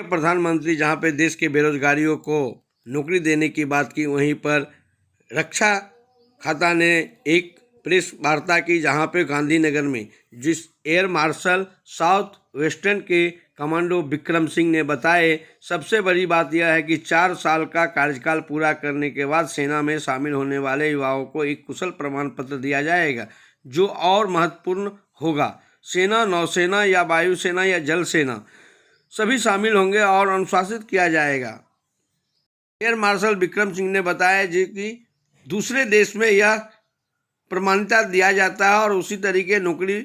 प्रधानमंत्री जहां पे देश के बेरोजगारियों को नौकरी देने की बात की, वहीं पर रक्षा खाता ने एक प्रेस वार्ता की जहां पे गांधीनगर में जिस एयर मार्शल साउथ वेस्टर्न के कमांडो विक्रम सिंह ने बताए, सबसे बड़ी बात यह है कि 4 साल का कार्यकाल पूरा करने के बाद सेना में शामिल होने वाले युवाओं को एक कुशल प्रमाण पत्र दिया जाएगा, जो और महत्वपूर्ण होगा। सेना, नौसेना या वायुसेना या जल सेना सभी शामिल होंगे और अनुशासित किया जाएगा। एयर मार्शल विक्रम सिंह ने बताया कि दूसरे देश में यह प्रमाणित दिया जाता है और उसी तरीके नौकरी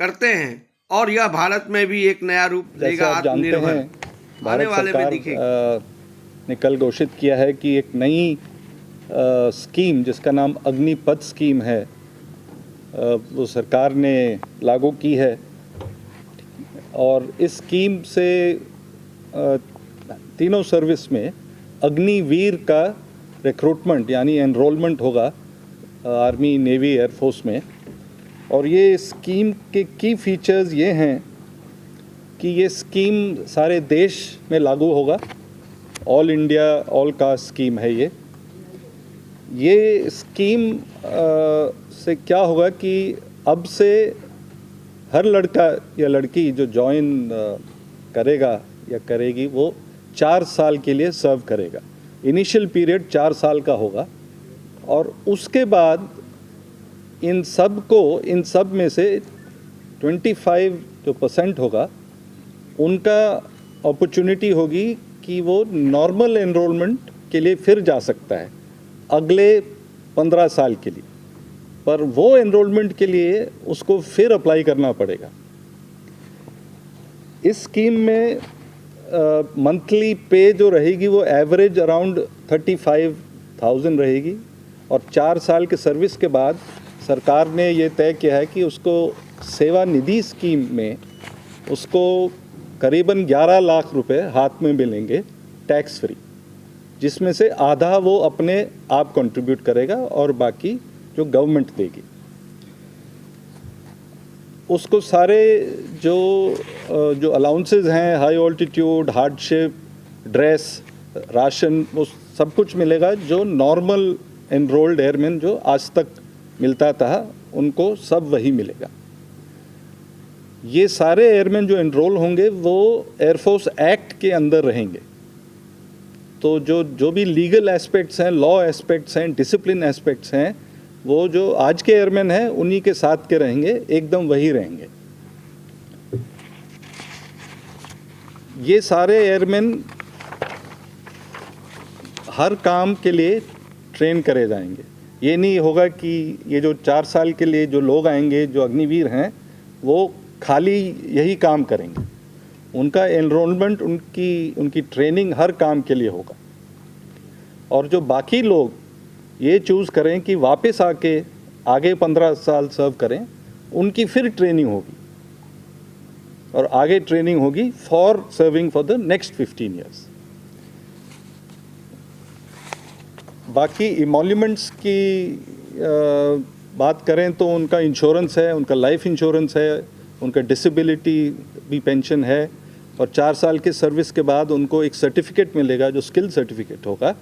करते हैं और यह भारत में भी एक नया रूप लेगा। आत्मनिर्भर आने वाले में दिखेगा। ने कल घोषित किया है कि एक नई स्कीम जिसका नाम अग्निपथ स्कीम है, वो सरकार ने लागू की है और इस स्कीम से तीनों सर्विस में अग्निवीर का रिक्रूटमेंट यानी एनरोलमेंट होगा आर्मी, नेवी, एयरफोर्स में। और ये स्कीम के की फीचर्स ये हैं कि ये स्कीम सारे देश में लागू होगा। All India all cast scheme है ये स्कीम से क्या होगा कि अब से हर लड़का या लड़की जो ज्वाइन करेगा या करेगी वो 4 साल के लिए सर्व करेगा। इनिशियल पीरियड 4 साल का होगा और उसके बाद इन सब में से 25% होगा, उनका अपॉर्चुनिटी होगी कि वो नॉर्मल एनरोलमेंट के लिए फिर जा सकता है अगले 15 साल के लिए, पर वो एनरोलमेंट के लिए उसको फिर अप्लाई करना पड़ेगा। इस स्कीम में मंथली पे जो रहेगी वो एवरेज अराउंड 35,000 रहेगी और 4 साल के सर्विस के बाद सरकार ने ये तय किया है कि उसको सेवा निधि स्कीम में उसको करीबन 11 लाख रुपए हाथ में मिलेंगे टैक्स फ्री, जिसमें से आधा वो अपने आप कंट्रीब्यूट करेगा और बाकी जो गवर्नमेंट देगी। उसको सारे जो अलाउंसेस हैं, high altitude, hardship, dress, ration, वो सब कुछ मिलेगा जो नॉर्मल एनरोल्ड एयरमैन जो आज तक मिलता था उनको सब वही मिलेगा। ये सारे एयरमैन जो एनरोल होंगे वो एयरफोर्स एक्ट के अंदर रहेंगे, तो जो भी लीगल एस्पेक्ट्स हैं, लॉ एस्पेक्ट्स हैं, डिसिप्लिन एस्पेक्ट्स हैं, वो जो आज के एयरमैन हैं उन्हीं के साथ के रहेंगे, एकदम वही रहेंगे। ये सारे एयरमैन हर काम के लिए ट्रेन करे जाएंगे। ये नहीं होगा कि ये जो 4 साल के लिए जो लोग आएंगे जो अग्निवीर हैं वो खाली यही काम करेंगे। उनका एनरोलमेंट, उनकी ट्रेनिंग हर काम के लिए होगा। और जो बाकी लोग ये चूज़ करें कि वापस आके आगे 15 साल सर्व करें, उनकी फिर ट्रेनिंग होगी और आगे ट्रेनिंग होगी for serving for the next 15 years. बाकी इमोल्यूमेंट्स की बात करें तो उनका इंश्योरेंस है, उनका लाइफ इंश्योरेंस है, उनका डिसेबिलिटी भी पेंशन है और 4 साल के सर्विस के बाद उनको एक सर्टिफिकेट मिलेगा जो स्किल सर्टिफिकेट होगा।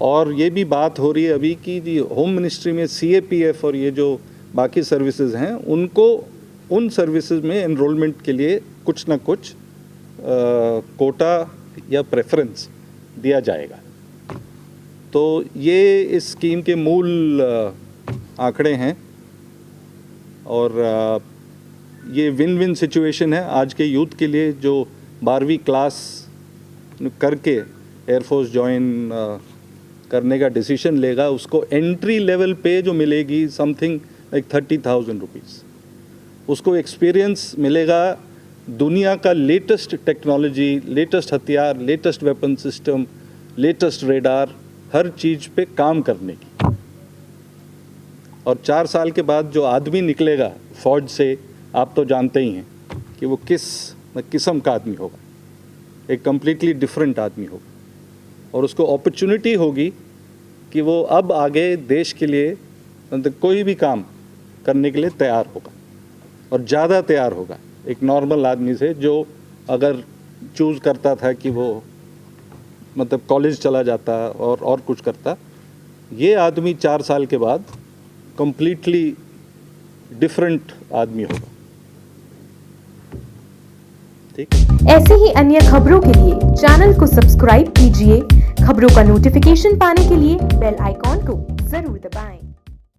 और ये भी बात हो रही है अभी कि जी होम मिनिस्ट्री में CAPF और ये जो बाकी सर्विसेज हैं उनको उन सर्विसेज में एनरोलमेंट के लिए कुछ ना कुछ कोटा या प्रेफरेंस दिया जाएगा। तो ये इस स्कीम के मूल आंकड़े हैं और ये विन विन सिचुएशन है आज के यूथ के लिए जो 12वीं क्लास करके एयरफोर्स ज्वाइन करने का डिसीजन लेगा। उसको एंट्री लेवल पे जो मिलेगी समथिंग लाइक 30,000 रुपीज़। उसको एक्सपीरियंस मिलेगा दुनिया का लेटेस्ट टेक्नोलॉजी, लेटेस्ट हथियार, latest weapon system, latest radar, हर चीज़ पे काम करने की। और 4 साल के बाद जो आदमी निकलेगा फौज से, आप तो जानते ही हैं कि वो किस किस्म का आदमी होगा, एक कम्प्लीटली डिफरेंट आदमी होगा। और उसको अपॉर्चुनिटी होगी कि वो अब आगे देश के लिए कोई भी काम करने के लिए तैयार होगा और ज़्यादा तैयार होगा एक नॉर्मल आदमी से जो अगर चूज़ करता था कि वो मतलब कॉलेज चला जाता और कुछ करता, ये आदमी 4 साल के बाद कंप्लीटली डिफरेंट आदमी होगा। ठीक, ऐसे ही अन्य खबरों के लिए चैनल को सब्सक्राइब कीजिए। खबरों का नोटिफिकेशन पाने के लिए बेल आइकॉन को जरूर दबाएं।